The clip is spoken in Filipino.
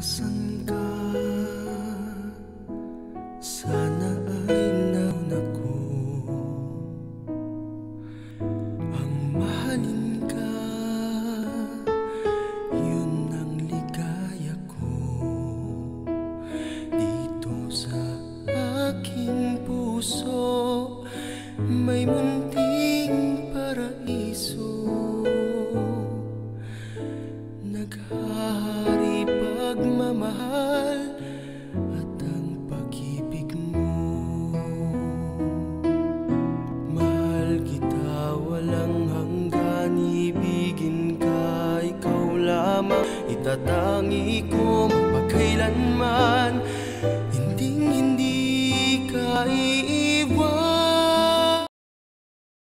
Nasaan ka? Sana ay nauna ko ang mahalin ka. Yun ang ligaya ko dito sa aking puso. May munting paraiso, naghahari pagmamahal at ang pag-ibig mo. Mahal kita walang hanggan, ibigin ka, ikaw lamang itatangi ko magpakailanman. Hindi ka